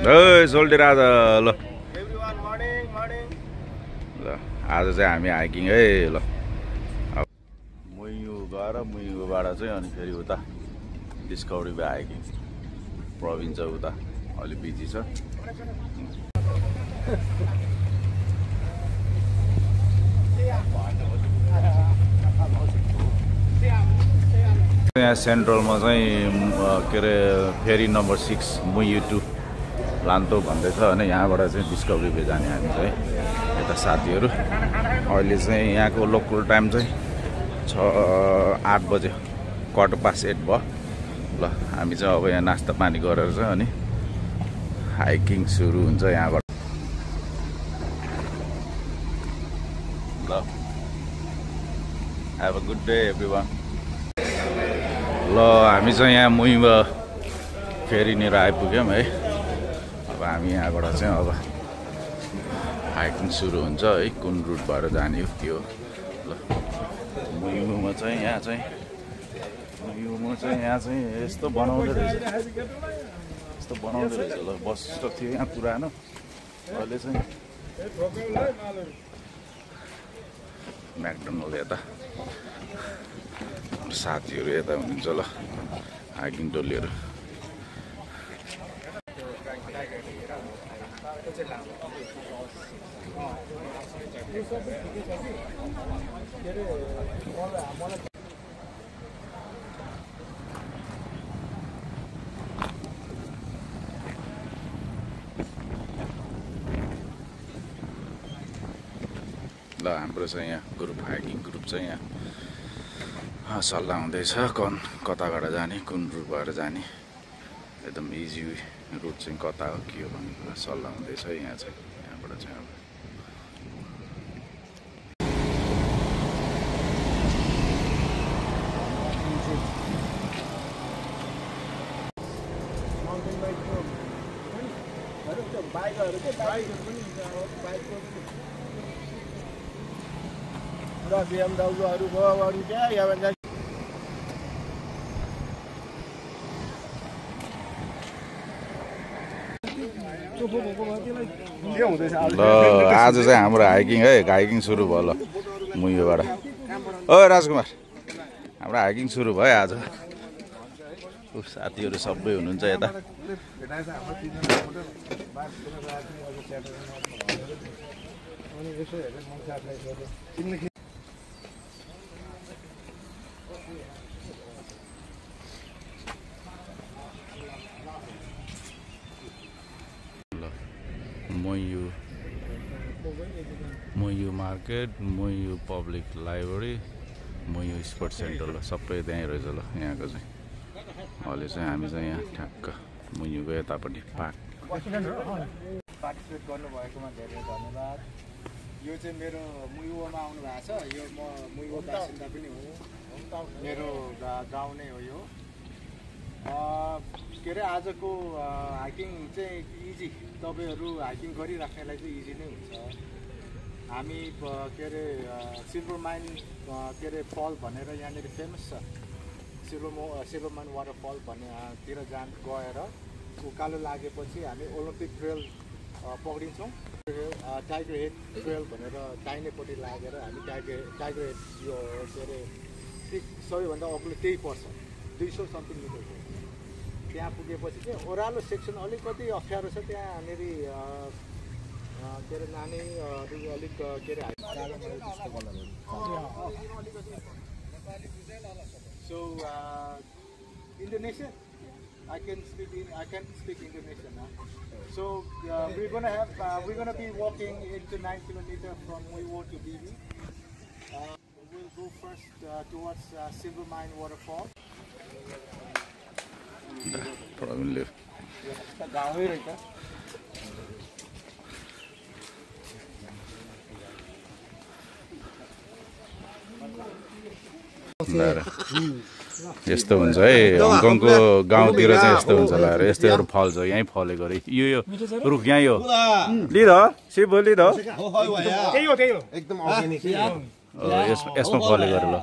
सोल्टी राजा ल ल आज चाहिँ हामी हाइकिङ है ल मुयु गएर मुयुबाट चाहिँ अनि फेरि उता डिस्कभरी भए हाइकिङ प्रोभिन्स चाहिँ उता अलि बिजी छ यहाँ सेन्ट्रलमा चाहिँ के अरे फेरि नम्बर 6 मुयु टु लान्तो भन्दैछ होइन यहाँबाट चाहिँ डिस्कभरी वे जाने हामी चाहिँ यता साथीहरू अहिले चाहिँ यहाँको लोकल टाइम चाहिँ 8 बजे 8:15 भयो ल हामी चाहिँ अब यहाँ नास्ता पानी गरेर चाहिँ अनि हाइकिङ सुरु हुन्छ यहाँबाट ल have a good day everyone ल हामी चाहिँ यहाँ मुयुमा फेरिनिर आइपुग्यौँ है अब हामी यहाँबाट चाहिँ अब हाइकिङ सुरु हुन्छ है कुन रुटबाट जाने हो के हो ल मुयुमा चाहिँ यहाँ चाहिँ यस्तो बनाउँदै रहेछ ल बस स्टप थियो यहाँ पुरानो अहिले चाहिँ म्याकडोनल्ड यता साथीहरू यता हुनुहुन्छ ल हाइकिङ टोलीहरू ल हाम्रो चाहिँ यहाँ ग्रुप हाइकिङ ग्रुप चाहिँ यहाँ सल्लाह हुँदैछ कताबाट जाने कुन रुटबाट जाने एकदम इजी रुट चाहिँ कता हो के हो भन्ने कुरा सल्लाह हुँदैछ यहाँ चाहिँ यहाँबाट चाहिँ अब BMW-हरू भयो अरू क्या यहाँ ल आज चाहिँ हाम्रो हाइकिङ है हाइकिङ सुरु भयो ल मुयुबाट ओ राजकुमार हाम्रो हाइकिङ सुरु भयो आज साथीहरू सबै हुनुहुन्छ यता मुयु मार्केट मुयु पब्लिक लाइब्रेरी मुयु स्पोर्ट्स सेन्टर ल सबै त्यहीँ रहेछ ल यहाँको चाहिँ अहिले चाहिँ हामी चाहिँ यहाँ ठ्याक्क मुयुको यतापट्टि पार्टिसिपेट गर्नुभएकोमा धेरै धन्यवाद यो चाहिँ मेरो मुयुमा आउनु भएको छ यो म मुयुको बासिन्दा पनि हो मेरो गाउँ नै हो यो के अरे आजको हाइकिङ चाहिँ इजी तपाईँहरू हाइकिङ गरिराख्नेलाई चाहिँ इजी नै हुन्छ हामी के अरे सिल्भर माइन के अरे फल भनेर यहाँनिर फेमस छ सिल्भर माइन वाटरफल भन्नेतिर गएर उकालो लागेपछि हामी ओलम्पिक ट्रेल पक्रिन्छौँ टाइगर हेड ट्रेल भनेर दाहिनेपट्टि लागेर हामी टाइगर हेड यो के अरे सबैभन्दा अग्लो त्यही पर्छ 200 समथिङ मिटर त्यहाँ पुगेपछि चाहिँ ओह्रालो सेक्सन अलिकति अप्ठ्यारो छ त्यहाँनिर के अरे नानीहरू अलिक के अरे So Indonesian, I can speak Indonesian now. So we're gonna be walking into 9 kilometers from Muiwo to Bibi. We'll go first towards Silver Mine Waterfall. यस्तो हुन्छ है हङकङको गाउँतिर चाहिँ यस्तो हुन्छ होला यस्तोहरू फल्छ यहीँ फलेको अरे यो रुख यहीँ हो लिद सिप लिद यसमा फलेको अरे ल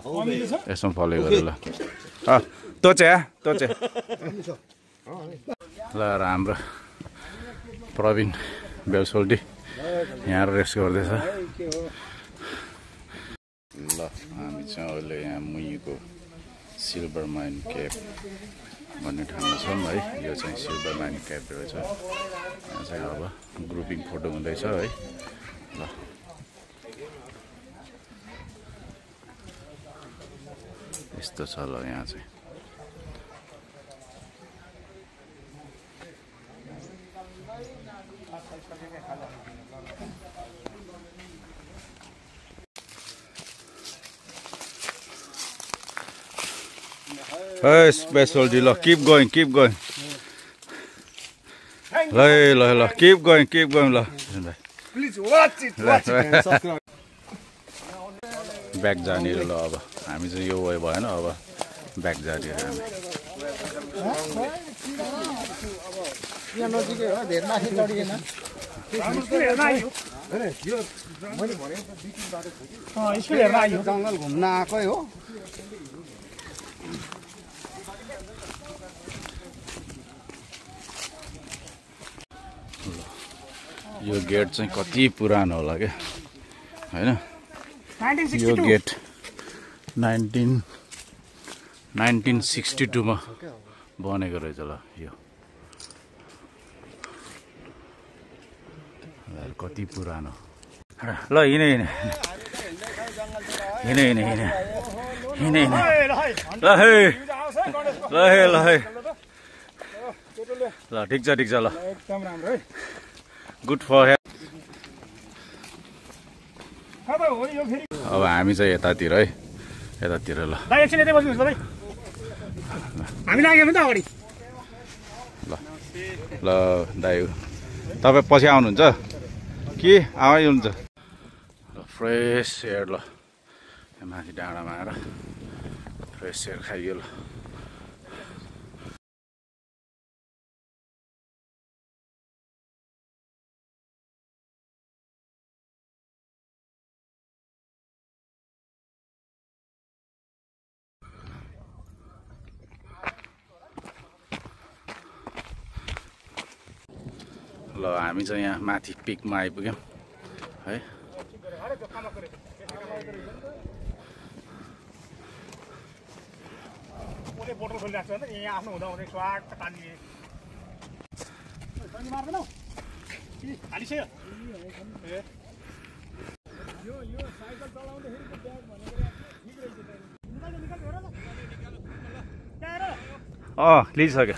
यसमा फलेको अरे ल तोचे ल हाम्रो प्रवीण बेलसोल्टी यहाँ रेस्ट गर्दैछ। ल हामी चाहिँ अहिले यहाँ मुहीको सिल्भर माइन केभ भन्ने ठाउँमा छौँ है। यो चाहिँ सिल्भर माइन केभ रहेछ। यहाँ चाहिँ अब ग्रुपिङ फोटो हुँदैछ है। ल यस्तो छ ल यहाँ चाहिँ। Yes, Besoldi, keep going. Keep going. Please watch it and subscribe. Back जाने ल अब हामी चाहिँ यो वे भएन अब ब्याक जाने हामी। यहाँ नजिकै हो धेरै माथि चढिएन। जङ्गल घुम्न आएकै हो। यो गेट चाहिँ कति पुरानो होला क्या हैन। यो गेट 1962 मा बनेको रहेछ ल। यो कति पुरानो। ल हिँड ल ठिक छ ल एकदम राम्रो है। Good for health. अब हामी चाहिँ यतातिर है यतातिर ल हामी लाग्यो भने त अगाडि ल दाइ तपाईँ पछि आउनुहुन्छ कि आमै हुनुहुन्छ। ल फ्रेस एयर ल माथि डाँडामा आएर फ्रेस एयर खाइयो ल। ल हामी चाहिँ यहाँ माथि पिकमा आइपुग्यौँ है। लिइसक्यो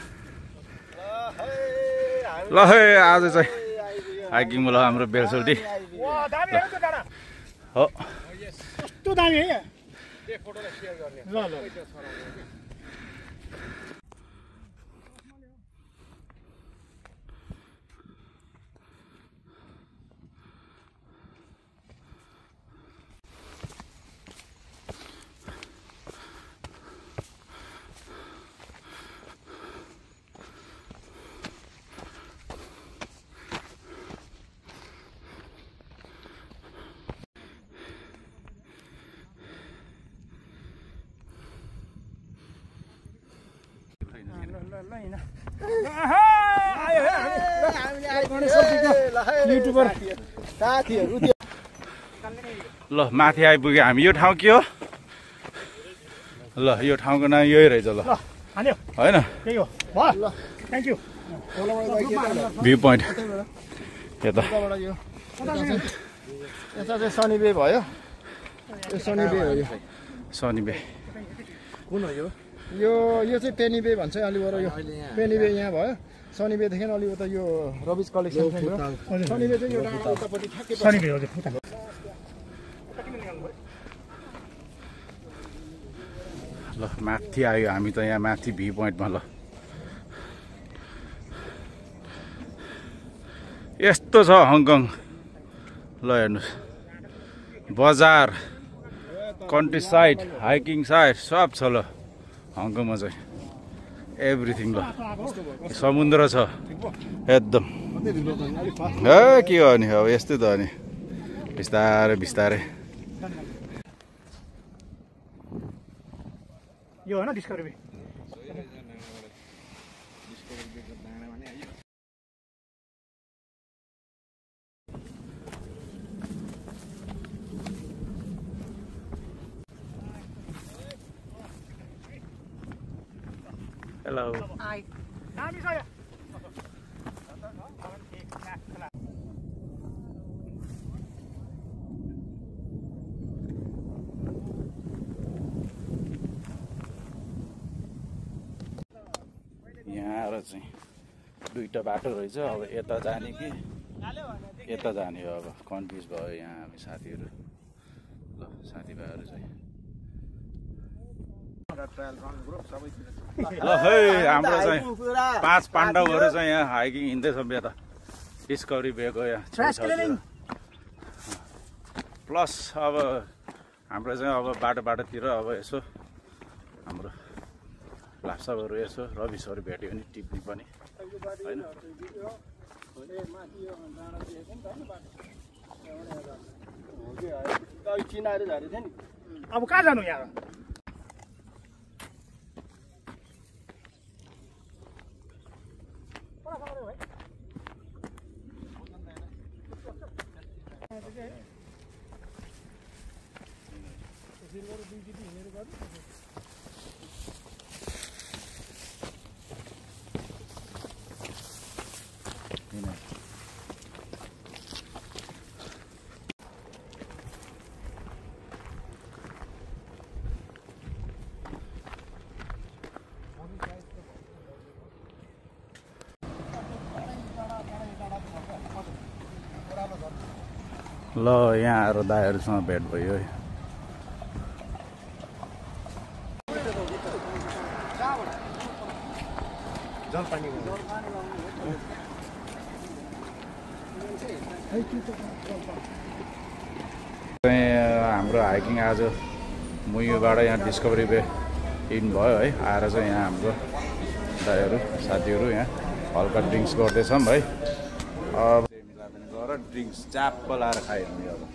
ल है आज चाहिँ हाइकिङ ल हाम्रो बेलसोल्टी हो। कस्तो दामी है। ल ल माथि आइपुग्यो हामी। यो ठाउँ के हो ल? यो ठाउँको नाम यही रहेछ ल होइन। भ्यू पोइन्ट यता चाहिँ सनी बे भयो। यो सनी बे हो। यो सनी बे कुन हो? यो चाहिँ पेनी बे भन्छ अलि वर। यो पेनी बे यहाँ भयो। सनी बेदेखि अलि उता यो रबिज कलेक्सन सेन्टर। सनी बे चाहिँ एउटा उतापट्टि ठ्याक्कै सनी बे हो। ल माथि आयो हामी त यहाँ माथि भ्यू पोइन्टमा। ल यस्तो छ हङकङ। ल हेर्नुहोस् बजार कन्ट्री साइड हाइकिङ साइड सब छ ल हङकङमा चाहिँ एभ्रिथिङ। ल समुद्र छ एकदम। के हो नि अब यस्तै त हो नि बिस्तारै बिस्तारै। यो होइन डिस्कभरी बे। हेलो यहाँ आएर चाहिँ दुईटा बाटो रहेछ अब यता जाने कि यता जाने हो अब कन्फ्युज भयो यहाँ हामी साथीहरू ल साथीभाइहरू चाहिँ ल है हाम्रो चाहिँ 5 पाण्डवहरू चाहिँ यहाँ हाइकिङ हिँड्दैछौँ यता डिस्कभरी बेको यहाँ प्लस अब हाम्रो चाहिँ अब बाटोतिर अब यसो हाम्रो लाप्साहरू यसो रविसहरू भेट्यो भने टिप्ने पनि होइन अब कहाँ जानु यहाँ ल यहाँ आएर दाइहरूसँग भेट भयो है हाम्रो हाइकिङ आज मुयुबाट यहाँ डिस्कभरी बे इन भयो है आएर चाहिँ यहाँ हाम्रो दाइहरू साथीहरू यहाँ हल्का ड्रिङ्क्स गर्दैछौँ है अब ड्रिङ्क्स च्याप्प लाएर खाइरहने अब